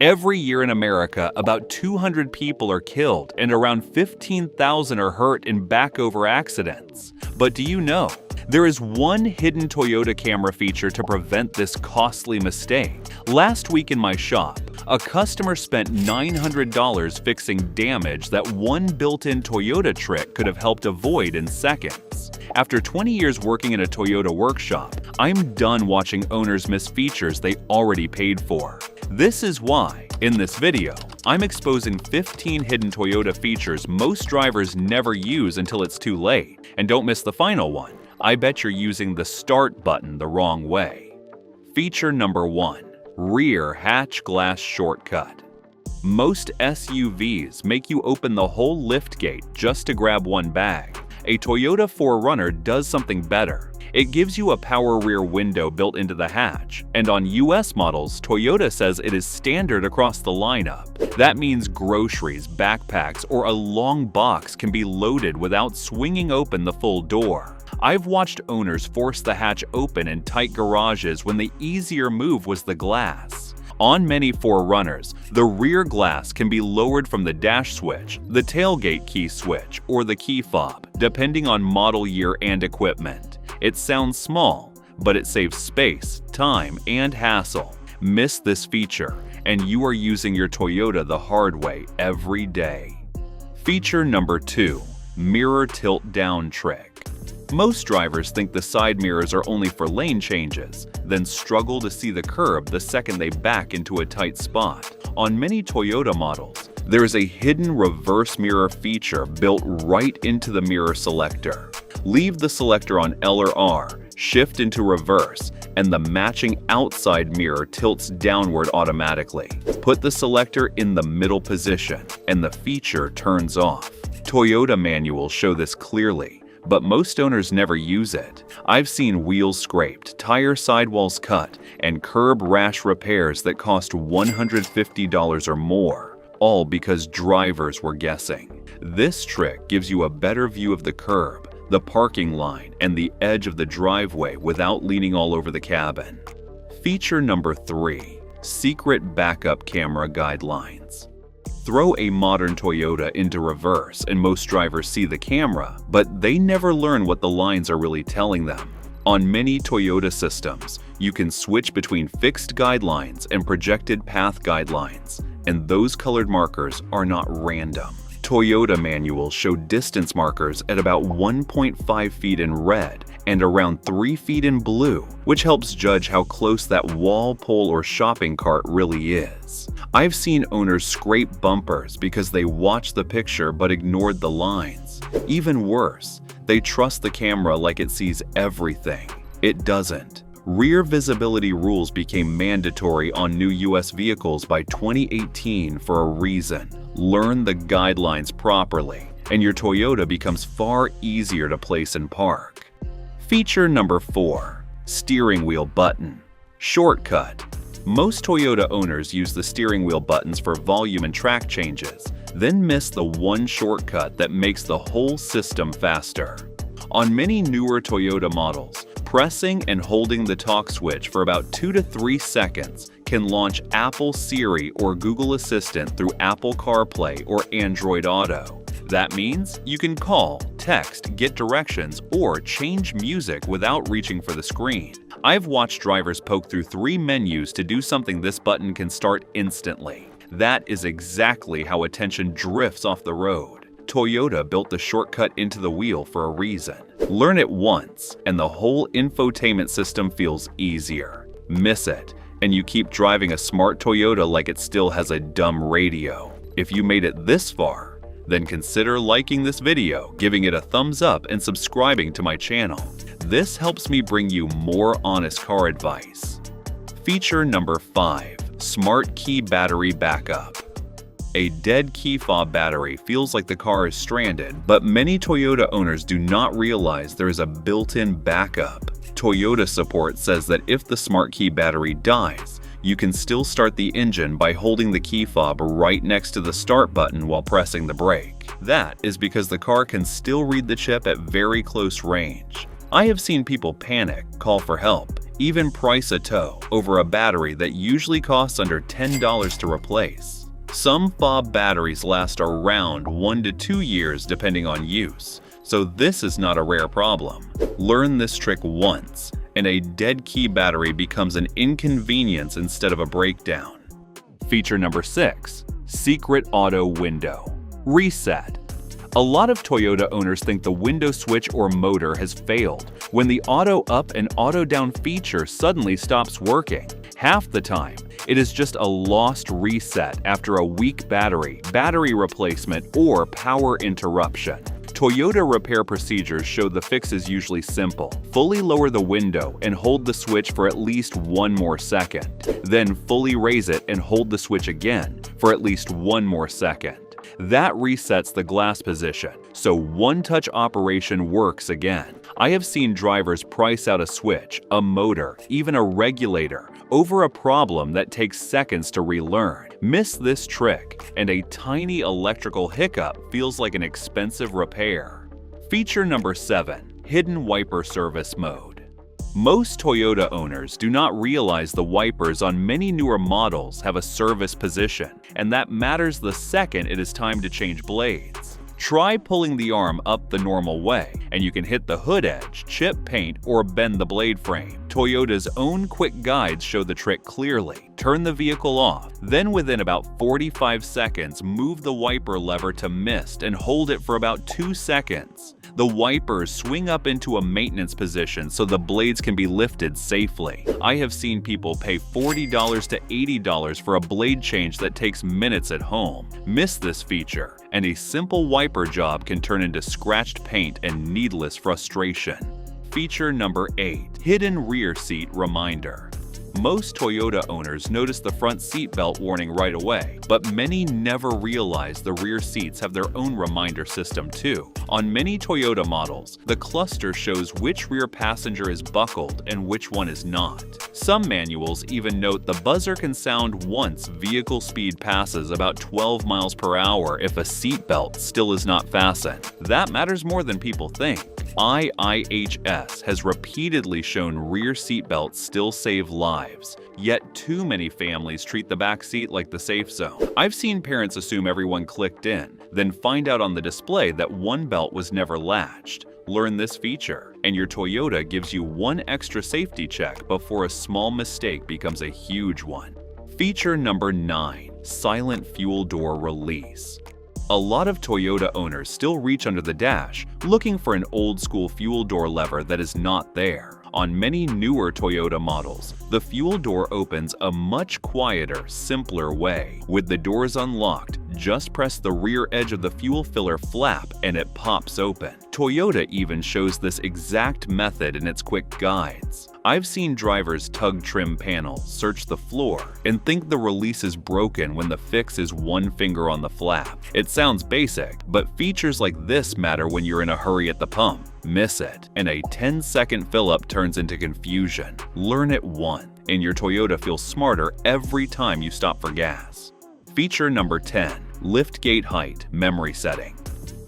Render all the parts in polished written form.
Every year in America, about 200 people are killed and around 15,000 are hurt in backover accidents. But do you know? There is one hidden Toyota camera feature to prevent this costly mistake. Last week in my shop, a customer spent $900 fixing damage that one built-in Toyota trick could have helped avoid in seconds. After 20 years working in a Toyota workshop, I'm done watching owners miss features they already paid for. This is why, in this video, I'm exposing 15 hidden Toyota features most drivers never use until it's too late. And don't miss the final one. I bet you're using the start button the wrong way. Feature number 1. Rear hatch glass shortcut. Most SUVs make you open the whole liftgate just to grab one bag. A Toyota 4Runner does something better. It gives you a power rear window built into the hatch, and on US models, Toyota says it is standard across the lineup. That means groceries, backpacks, or a long box can be loaded without swinging open the full door. I've watched owners force the hatch open in tight garages when the easier move was the glass. On many 4Runners, the rear glass can be lowered from the dash switch, the tailgate key switch, or the key fob, depending on model year and equipment. It sounds small, but it saves space, time, and hassle. Miss this feature, and you are using your Toyota the hard way every day. Feature number 2. Mirror tilt down trick. Most drivers think the side mirrors are only for lane changes, then struggle to see the curb the second they back into a tight spot. On many Toyota models, there is a hidden reverse mirror feature built right into the mirror selector. Leave the selector on L or R, shift into reverse, and the matching outside mirror tilts downward automatically. Put the selector in the middle position, and the feature turns off. Toyota manuals show this clearly, but most owners never use it. I've seen wheels scraped, tire sidewalls cut, and curb rash repairs that cost $150 or more, all because drivers were guessing. This trick gives you a better view of the curb, the parking line, and the edge of the driveway without leaning all over the cabin. Feature number 3. Secret backup camera guidelines. Throw a modern Toyota into reverse and most drivers see the camera, but they never learn what the lines are really telling them. On many Toyota systems, you can switch between fixed guidelines and projected path guidelines, and those colored markers are not random. Toyota manuals show distance markers at about 1.5 feet in red and around 3 feet in blue, which helps judge how close that wall, pole, or shopping cart really is. I've seen owners scrape bumpers because they watched the picture but ignored the lines. Even worse, they trust the camera like it sees everything. It doesn't. Rear visibility rules became mandatory on new US vehicles by 2018 for a reason. Learn the guidelines properly, and your Toyota becomes far easier to place and park. Feature number 4. Steering wheel button. Shortcut. Most Toyota owners use the steering wheel buttons for volume and track changes, then miss the one shortcut that makes the whole system faster. On many newer Toyota models, pressing and holding the talk switch for about 2 to 3 seconds can launch Apple Siri or Google Assistant through Apple CarPlay or Android Auto. That means you can call, text, get directions, or change music without reaching for the screen. I've watched drivers poke through 3 menus to do something this button can start instantly. That is exactly how attention drifts off the road. Toyota built the shortcut into the wheel for a reason. Learn it once, and the whole infotainment system feels easier. Miss it, and you keep driving a smart Toyota like it still has a dumb radio. If you made it this far, then consider liking this video, giving it a thumbs up, and subscribing to my channel. This helps me bring you more honest car advice. Feature number 5. Smart Key Battery Backup. A dead key fob battery feels like the car is stranded, but many Toyota owners do not realize there is a built-in backup. Toyota support says that if the smart key battery dies, you can still start the engine by holding the key fob right next to the start button while pressing the brake. That is because the car can still read the chip at very close range. I have seen people panic, call for help, even price a tow over a battery that usually costs under $10 to replace. Some fob batteries last around 1 to 2 years depending on use, so this is not a rare problem. Learn this trick once, and a dead key battery becomes an inconvenience instead of a breakdown. Feature number 6. Secret Auto Window. Reset. A lot of Toyota owners think the window switch or motor has failed when the auto up and auto down feature suddenly stops working. Half the time, it is just a lost reset after a weak battery replacement, or power interruption. Toyota repair procedures show the fix is usually simple. Fully lower the window and hold the switch for at least 1 more second. Then fully raise it and hold the switch again for at least 1 more second. That resets the glass position, so one-touch operation works again. I have seen drivers price out a switch, a motor, even a regulator over a problem that takes seconds to relearn. Miss this trick, and a tiny electrical hiccup feels like an expensive repair. Feature number 7. Hidden Wiper Service Mode. Most Toyota owners do not realize the wipers on many newer models have a service position, and that matters the second it is time to change blades. Try pulling the arm up the normal way, and you can hit the hood edge, chip paint, or bend the blade frame. Toyota's own quick guides show the trick clearly. Turn the vehicle off, then within about 45 seconds, move the wiper lever to mist and hold it for about 2 seconds. The wipers swing up into a maintenance position so the blades can be lifted safely. I have seen people pay $40 to $80 for a blade change that takes minutes at home. Miss this feature, and a simple wiper job can turn into scratched paint and needless frustration. Feature number 8. Hidden Rear Seat Reminder. Most Toyota owners notice the front seatbelt warning right away, but many never realize the rear seats have their own reminder system too. On many Toyota models, the cluster shows which rear passenger is buckled and which one is not. Some manuals even note the buzzer can sound once vehicle speed passes about 12 miles per hour if a seatbelt still is not fastened. That matters more than people think. IIHS has repeatedly shown rear seatbelts still save lives, yet too many families treat the back seat like the safe zone. I've seen parents assume everyone clicked in, then find out on the display that one belt was never latched. Learn this feature, and your Toyota gives you one extra safety check before a small mistake becomes a huge one. Feature number 9. Silent Fuel Door Release. A lot of Toyota owners still reach under the dash looking for an old-school fuel door lever that is not there. On many newer Toyota models, the fuel door opens a much quieter, simpler way. With the doors unlocked, just press the rear edge of the fuel filler flap and it pops open. Toyota even shows this exact method in its quick guides. I've seen drivers tug trim panels, search the floor, and think the release is broken when the fix is one finger on the flap. It sounds basic, but features like this matter when you're in a hurry at the pump. Miss it, and a 10-second fill-up turns into confusion. Learn it once, and your Toyota feels smarter every time you stop for gas. Feature number 10. Liftgate Height Memory Setting.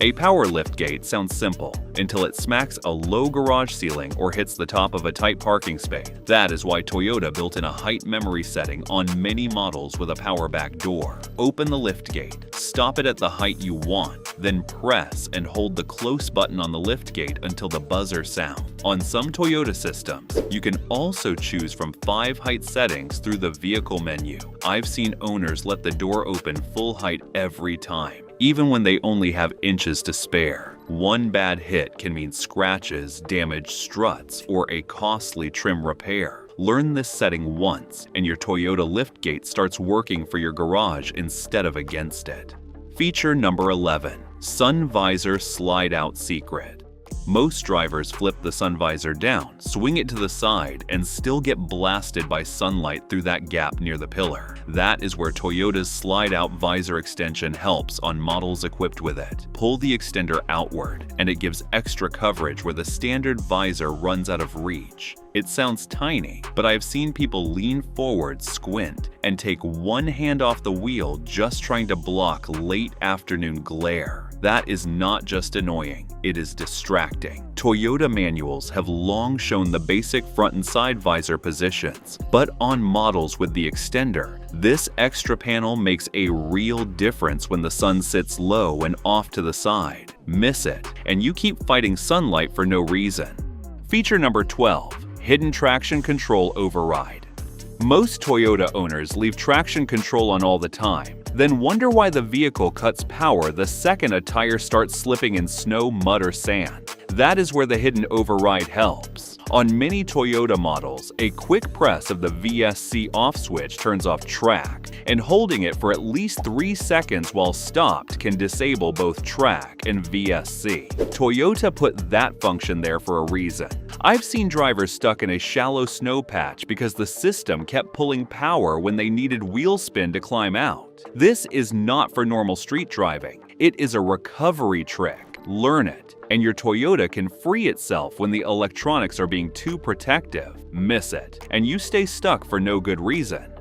A power liftgate sounds simple until it smacks a low garage ceiling or hits the top of a tight parking space. That is why Toyota built in a height memory setting on many models with a power back door. Open the liftgate, stop it at the height you want, then press and hold the close button on the liftgate until the buzzer sounds. On some Toyota systems, you can also choose from 5 height settings through the vehicle menu. I've seen owners let the door open full height every time, even when they only have inches to spare. One bad hit can mean scratches, damaged struts, or a costly trim repair. Learn this setting once, and your Toyota liftgate starts working for your garage instead of against it. Feature number 11. Sun Visor Slide Out Secret. Most drivers flip the sun visor down, swing it to the side, and still get blasted by sunlight through that gap near the pillar. That is where Toyota's slide-out visor extension helps on models equipped with it. Pull the extender outward, and it gives extra coverage where the standard visor runs out of reach. It sounds tiny, but I've seen people lean forward, squint, and take one hand off the wheel just trying to block late afternoon glare. That is not just annoying, it is distracting. Toyota manuals have long shown the basic front and side visor positions, but on models with the extender, this extra panel makes a real difference when the sun sits low and off to the side. Miss it, and you keep fighting sunlight for no reason. Feature number 12. Hidden traction control override. Most Toyota owners leave traction control on all the time, then wonder why the vehicle cuts power the second a tire starts slipping in snow, mud, or sand. That is where the hidden override helps. On many Toyota models, a quick press of the VSC off switch turns off track, and holding it for at least 3 seconds while stopped can disable both track and VSC. Toyota put that function there for a reason. I've seen drivers stuck in a shallow snow patch because the system kept pulling power when they needed wheel spin to climb out. This is not for normal street driving. It is a recovery trick. Learn it, and your Toyota can free itself when the electronics are being too protective. Miss it, and you stay stuck for no good reason.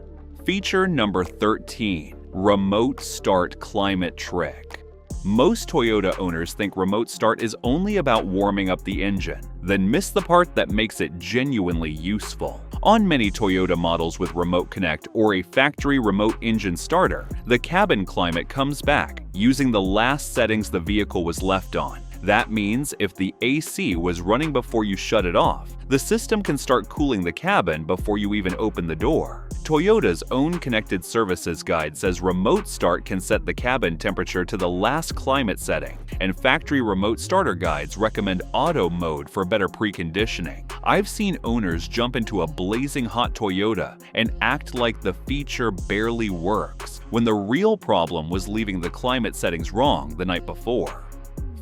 Feature number 13. Remote Start Climate Trick. Most Toyota owners think remote start is only about warming up the engine, then miss the part that makes it genuinely useful. On many Toyota models with Remote Connect or a factory remote engine starter, the cabin climate comes back using the last settings the vehicle was left on. That means if the AC was running before you shut it off, the system can start cooling the cabin before you even open the door. Toyota's own connected services guide says remote start can set the cabin temperature to the last climate setting, and factory remote starter guides recommend auto mode for better preconditioning. I've seen owners jump into a blazing hot Toyota and act like the feature barely works, when the real problem was leaving the climate settings wrong the night before.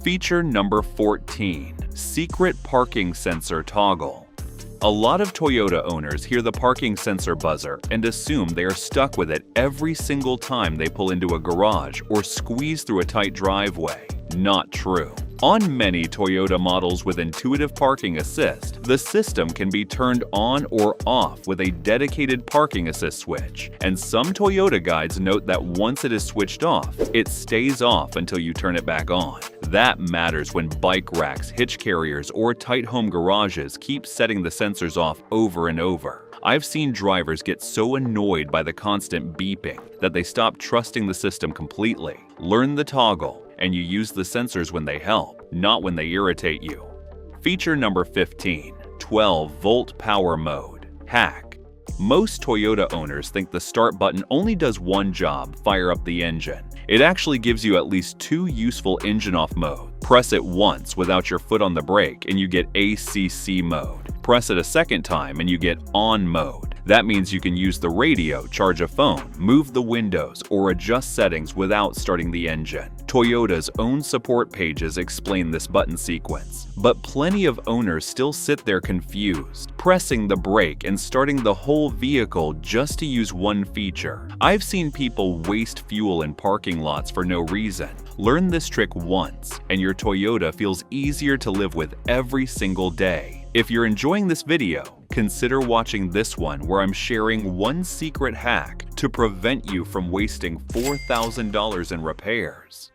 Feature number 14. Secret Parking Sensor Toggle. A lot of Toyota owners hear the parking sensor buzzer and assume they are stuck with it every single time they pull into a garage or squeeze through a tight driveway. Not true. On many Toyota models with Intuitive Parking Assist, the system can be turned on or off with a dedicated parking assist switch, and some Toyota guides note that once it is switched off, it stays off until you turn it back on. That matters when bike racks, hitch carriers, or tight home garages keep setting the sensors off over and over. I've seen drivers get so annoyed by the constant beeping that they stop trusting the system completely. Learn the toggle, and you use the sensors when they help, not when they irritate you. Feature number 15. 12-volt power mode. Hack. Most Toyota owners think the start button only does one job, fire up the engine. It actually gives you at least 2 useful engine off mode. Press it once without your foot on the brake and you get ACC mode. Press it a second time and you get on mode. That means you can use the radio, charge a phone, move the windows, or adjust settings without starting the engine. Toyota's own support pages explain this button sequence, but plenty of owners still sit there confused, pressing the brake and starting the whole vehicle just to use one feature. I've seen people waste fuel in parking lots for no reason. Learn this trick once, and your Toyota feels easier to live with every single day. If you're enjoying this video, consider watching this one where I'm sharing one secret hack to prevent you from wasting $4,000 in repairs.